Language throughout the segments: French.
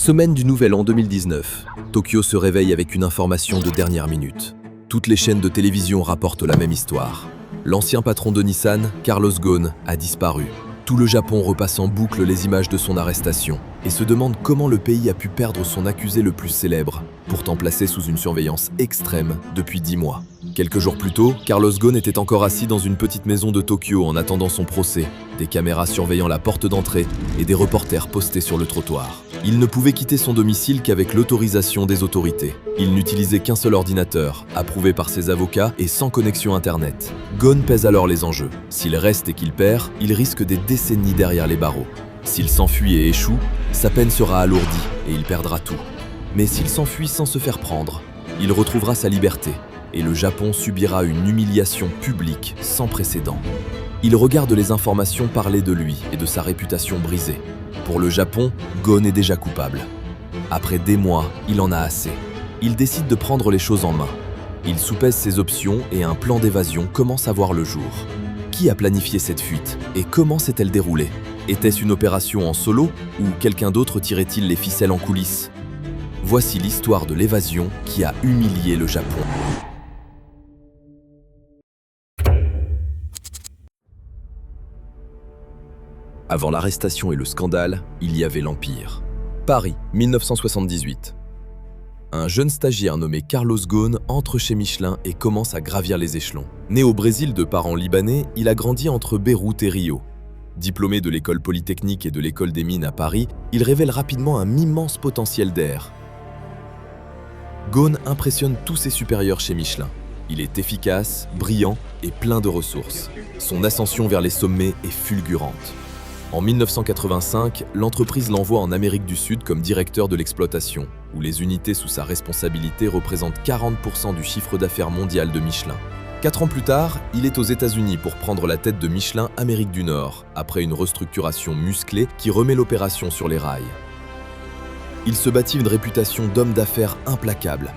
Semaine du Nouvel An 2019. Tokyo se réveille avec une information de dernière minute. Toutes les chaînes de télévision rapportent la même histoire. L'ancien patron de Nissan, Carlos Ghosn, a disparu. Tout le Japon repasse en boucle les images de son arrestation et se demande comment le pays a pu perdre son accusé le plus célèbre, pourtant placé sous une surveillance extrême depuis 10 mois. Quelques jours plus tôt, Carlos Ghosn était encore assis dans une petite maison de Tokyo en attendant son procès, des caméras surveillant la porte d'entrée et des reporters postés sur le trottoir. Il ne pouvait quitter son domicile qu'avec l'autorisation des autorités. Il n'utilisait qu'un seul ordinateur, approuvé par ses avocats et sans connexion Internet. Ghosn pèse alors les enjeux. S'il reste et qu'il perd, il risque des décennies derrière les barreaux. S'il s'enfuit et échoue, sa peine sera alourdie et il perdra tout. Mais s'il s'enfuit sans se faire prendre, il retrouvera sa liberté et le Japon subira une humiliation publique sans précédent. Il regarde les informations parler de lui et de sa réputation brisée. Pour le Japon, Ghosn est déjà coupable. Après des mois, il en a assez. Il décide de prendre les choses en main. Il soupèse ses options et un plan d'évasion commence à voir le jour. Qui a planifié cette fuite et comment s'est-elle déroulée? Était-ce une opération en solo ou quelqu'un d'autre tirait-il les ficelles en coulisses? Voici l'histoire de l'évasion qui a humilié le Japon. Avant l'arrestation et le scandale, il y avait l'Empire. Paris, 1978. Un jeune stagiaire nommé Carlos Ghosn entre chez Michelin et commence à gravir les échelons. Né au Brésil de parents libanais, il a grandi entre Beyrouth et Rio. Diplômé de l'école polytechnique et de l'école des mines à Paris, il révèle rapidement un immense potentiel d'air. Ghosn impressionne tous ses supérieurs chez Michelin. Il est efficace, brillant et plein de ressources. Son ascension vers les sommets est fulgurante. En 1985, l'entreprise l'envoie en Amérique du Sud comme directeur de l'exploitation, où les unités sous sa responsabilité représentent 40% du chiffre d'affaires mondial de Michelin. 4 ans plus tard, il est aux États-Unis pour prendre la tête de Michelin Amérique du Nord, après une restructuration musclée qui remet l'opération sur les rails. Il se bâtit une réputation d'homme d'affaires implacable.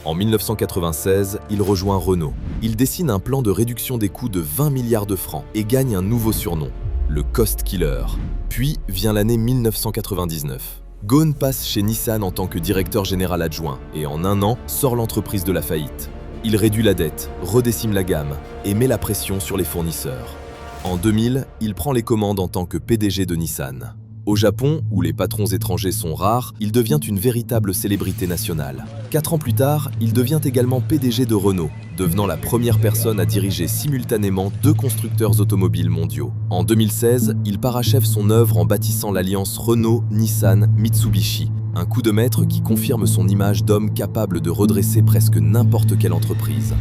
En 1996, il rejoint Renault. Il dessine un plan de réduction des coûts de 20 milliards de francs et gagne un nouveau surnom, le Cost Killer. Puis vient l'année 1999. Ghosn passe chez Nissan en tant que directeur général adjoint et en un an sort l'entreprise de la faillite. Il réduit la dette, redécime la gamme et met la pression sur les fournisseurs. En 2000, il prend les commandes en tant que PDG de Nissan. Au Japon, où les patrons étrangers sont rares, il devient une véritable célébrité nationale. 4 ans plus tard, il devient également PDG de Renault, devenant la première personne à diriger simultanément 2 constructeurs automobiles mondiaux. En 2016, il parachève son œuvre en bâtissant l'alliance Renault-Nissan-Mitsubishi, un coup de maître qui confirme son image d'homme capable de redresser presque n'importe quelle entreprise.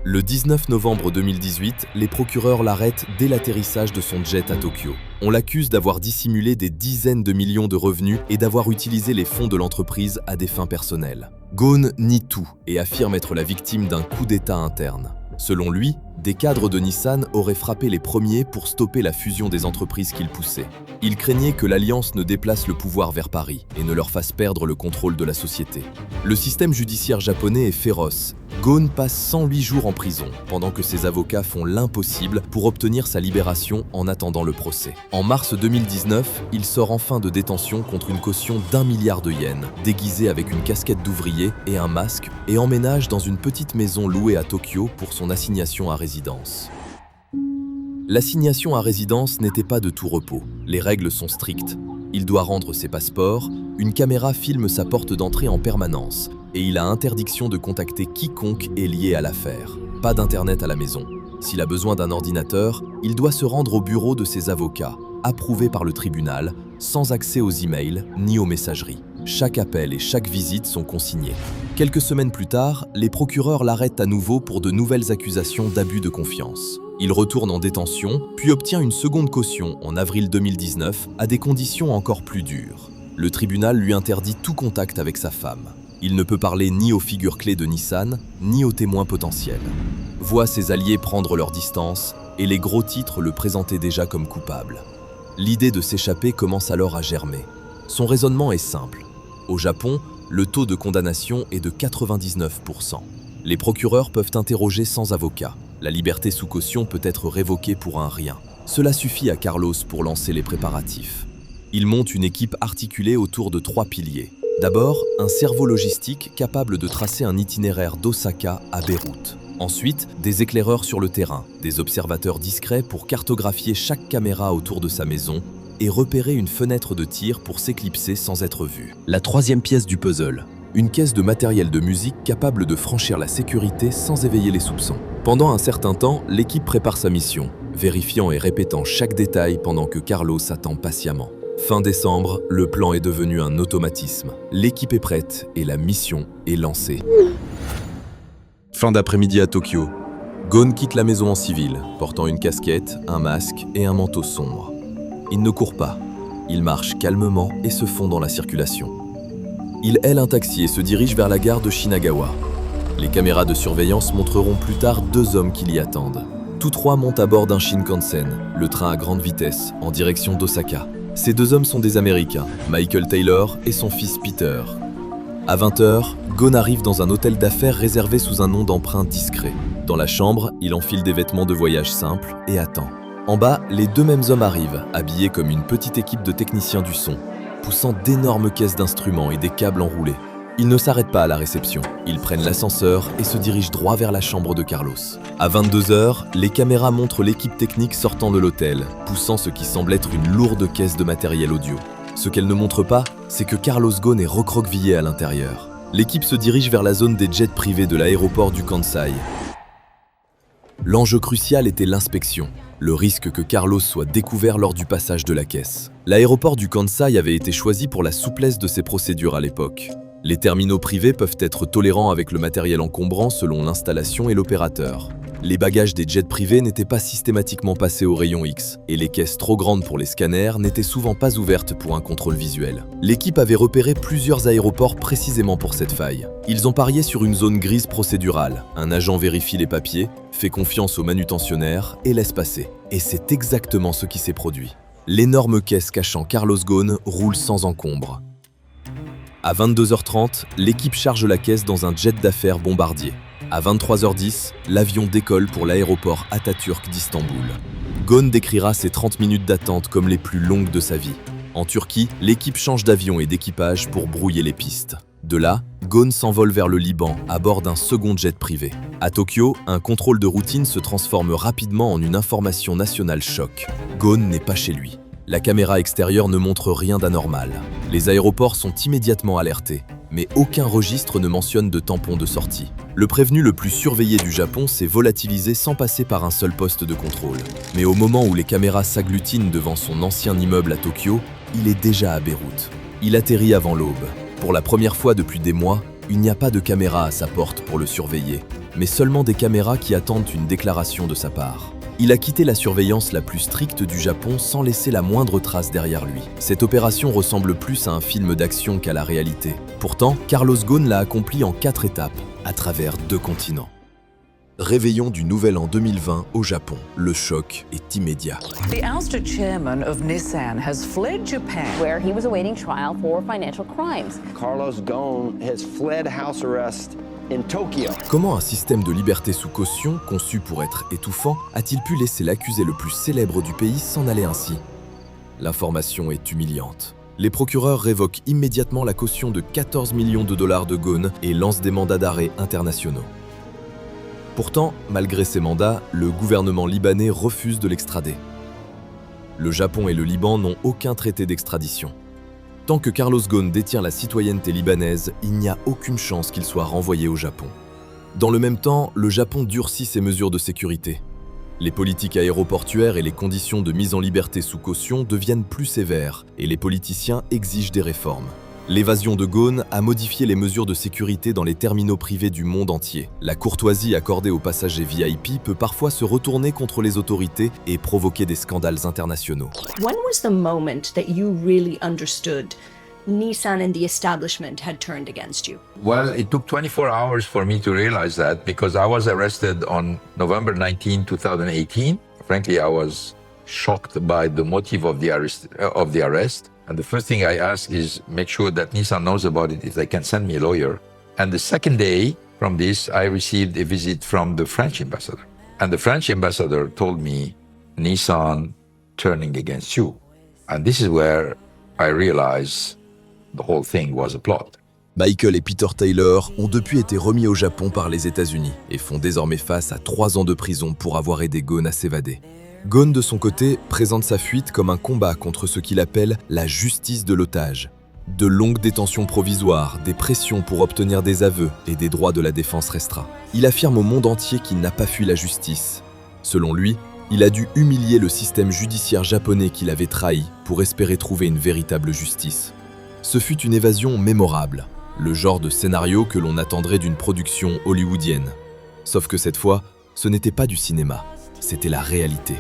Le 19 novembre 2018, les procureurs l'arrêtent dès l'atterrissage de son jet à Tokyo. On l'accuse d'avoir dissimulé des dizaines de millions de revenus et d'avoir utilisé les fonds de l'entreprise à des fins personnelles. Ghosn nie tout et affirme être la victime d'un coup d'État interne. Selon lui, des cadres de Nissan auraient frappé les premiers pour stopper la fusion des entreprises qu'il poussait. Il craignait que l'alliance ne déplace le pouvoir vers Paris et ne leur fasse perdre le contrôle de la société. Le système judiciaire japonais est féroce. Ghosn passe 108 jours en prison, pendant que ses avocats font l'impossible pour obtenir sa libération en attendant le procès. En mars 2019, il sort enfin de détention contre une caution d'1 milliard de yens, déguisé avec une casquette d'ouvrier et un masque, et emménage dans une petite maison louée à Tokyo pour son assignation à résidence. L'assignation à résidence n'était pas de tout repos. Les règles sont strictes. Il doit rendre ses passeports, une caméra filme sa porte d'entrée en permanence, et il a interdiction de contacter quiconque est lié à l'affaire. Pas d'internet à la maison. S'il a besoin d'un ordinateur, il doit se rendre au bureau de ses avocats, approuvé par le tribunal, sans accès aux emails ni aux messageries. Chaque appel et chaque visite sont consignés. Quelques semaines plus tard, les procureurs l'arrêtent à nouveau pour de nouvelles accusations d'abus de confiance. Il retourne en détention, puis obtient une seconde caution en avril 2019 à des conditions encore plus dures. Le tribunal lui interdit tout contact avec sa femme. Il ne peut parler ni aux figures clés de Nissan, ni aux témoins potentiels. Voit ses alliés prendre leur distance et les gros titres le présentaient déjà comme coupable. L'idée de s'échapper commence alors à germer. Son raisonnement est simple. Au Japon, le taux de condamnation est de 99%. Les procureurs peuvent interroger sans avocat. La liberté sous caution peut être révoquée pour un rien. Cela suffit à Carlos pour lancer les préparatifs. Ils montent une équipe articulée autour de 3 piliers. D'abord, un cerveau logistique capable de tracer un itinéraire d'Osaka à Beyrouth. Ensuite, des éclaireurs sur le terrain, des observateurs discrets pour cartographier chaque caméra autour de sa maison et repérer une fenêtre de tir pour s'éclipser sans être vu. La troisième pièce du puzzle, une caisse de matériel de musique capable de franchir la sécurité sans éveiller les soupçons. Pendant un certain temps, l'équipe prépare sa mission, vérifiant et répétant chaque détail pendant que Carlos attend patiemment. Fin décembre, le plan est devenu un automatisme. L'équipe est prête et la mission est lancée. Fin d'après-midi à Tokyo. Gon quitte la maison en civil, portant une casquette, un masque et un manteau sombre. Il ne court pas. Il marche calmement et se fond dans la circulation. Il haile un taxi et se dirige vers la gare de Shinagawa. Les caméras de surveillance montreront plus tard 2 hommes qui l'y attendent. Tous 3 montent à bord d'un Shinkansen, le train à grande vitesse, en direction d'Osaka. Ces 2 hommes sont des Américains, Michael Taylor et son fils Peter. À 20h, Gon arrive dans un hôtel d'affaires réservé sous un nom d'emprunt discret. Dans la chambre, il enfile des vêtements de voyage simples et attend. En bas, les 2 mêmes hommes arrivent, habillés comme une petite équipe de techniciens du son, poussant d'énormes caisses d'instruments et des câbles enroulés. Ils ne s'arrêtent pas à la réception. Ils prennent l'ascenseur et se dirigent droit vers la chambre de Carlos. À 22h, les caméras montrent l'équipe technique sortant de l'hôtel, poussant ce qui semble être une lourde caisse de matériel audio. Ce qu'elle ne montre pas, c'est que Carlos Ghosn est recroquevillé à l'intérieur. L'équipe se dirige vers la zone des jets privés de l'aéroport du Kansai. L'enjeu crucial était l'inspection, le risque que Carlos soit découvert lors du passage de la caisse. L'aéroport du Kansai avait été choisi pour la souplesse de ses procédures à l'époque. Les terminaux privés peuvent être tolérants avec le matériel encombrant selon l'installation et l'opérateur. Les bagages des jets privés n'étaient pas systématiquement passés au rayon X, et les caisses trop grandes pour les scanners n'étaient souvent pas ouvertes pour un contrôle visuel. L'équipe avait repéré plusieurs aéroports précisément pour cette faille. Ils ont parié sur une zone grise procédurale. Un agent vérifie les papiers, fait confiance au manutentionnaire et laisse passer. Et c'est exactement ce qui s'est produit. L'énorme caisse cachant Carlos Ghosn roule sans encombre. À 22h30, l'équipe charge la caisse dans un jet d'affaires bombardier. À 23h10, l'avion décolle pour l'aéroport Atatürk d'Istanbul. Ghosn décrira ces 30 minutes d'attente comme les plus longues de sa vie. En Turquie, l'équipe change d'avion et d'équipage pour brouiller les pistes. De là, Ghosn s'envole vers le Liban à bord d'un second jet privé. À Tokyo, un contrôle de routine se transforme rapidement en une information nationale choc. Ghosn n'est pas chez lui. La caméra extérieure ne montre rien d'anormal. Les aéroports sont immédiatement alertés, mais aucun registre ne mentionne de tampon de sortie. Le prévenu le plus surveillé du Japon s'est volatilisé sans passer par un seul poste de contrôle. Mais au moment où les caméras s'agglutinent devant son ancien immeuble à Tokyo, il est déjà à Beyrouth. Il atterrit avant l'aube. Pour la première fois depuis des mois, il n'y a pas de caméra à sa porte pour le surveiller, mais seulement des caméras qui attendent une déclaration de sa part. Il a quitté la surveillance la plus stricte du Japon sans laisser la moindre trace derrière lui. Cette opération ressemble plus à un film d'action qu'à la réalité. Pourtant, Carlos Ghosn l'a accompli en 4 étapes, à travers 2 continents. Réveillon du Nouvel An 2020 au Japon. Le choc est immédiat. The ousted chairman of Nissan has fled Japan, where he was awaiting trial for financial crimes. Carlos Ghosn has fled house arrest in Tokyo. Comment un système de liberté sous caution, conçu pour être étouffant, a-t-il pu laisser l'accusé le plus célèbre du pays s'en aller ainsi? L'information est humiliante. Les procureurs révoquent immédiatement la caution de 14 millions de dollars de Ghosn et lancent des mandats d'arrêt internationaux. Pourtant, malgré ces mandats, le gouvernement libanais refuse de l'extrader. Le Japon et le Liban n'ont aucun traité d'extradition. Tant que Carlos Ghosn détient la citoyenneté libanaise, il n'y a aucune chance qu'il soit renvoyé au Japon. Dans le même temps, le Japon durcit ses mesures de sécurité. Les politiques aéroportuaires et les conditions de mise en liberté sous caution deviennent plus sévères et les politiciens exigent des réformes. L'évasion de Ghosn a modifié les mesures de sécurité dans les terminaux privés du monde entier. La courtoisie accordée aux passagers VIP peut parfois se retourner contre les autorités et provoquer des scandales internationaux. When was the moment that you really understood Nissan and the establishment had turned against you? Well, it took 24 hours for me to realize that because I was arrested on November 19, 2018. Frankly, I was shocked by the motive of the arrest. And the first thing I asked is make sure that Nissan knows about it if they can send me a lawyer. And the second day from this, I received a visit from the French ambassador. And the French ambassador told me, Nissan turning against you. And this is where I realized the whole thing was a plot. Michael et Peter Taylor ont depuis été remis au Japon par les États-Unis et font désormais face à 3 ans de prison pour avoir aidé Ghosn à s'évader. Ghosn, de son côté, présente sa fuite comme un combat contre ce qu'il appelle la justice de l'otage. De longues détentions provisoires, des pressions pour obtenir des aveux et des droits de la défense restreints. Il affirme au monde entier qu'il n'a pas fui la justice. Selon lui, il a dû humilier le système judiciaire japonais qu'il avait trahi pour espérer trouver une véritable justice. Ce fut une évasion mémorable, le genre de scénario que l'on attendrait d'une production hollywoodienne. Sauf que cette fois, ce n'était pas du cinéma, c'était la réalité.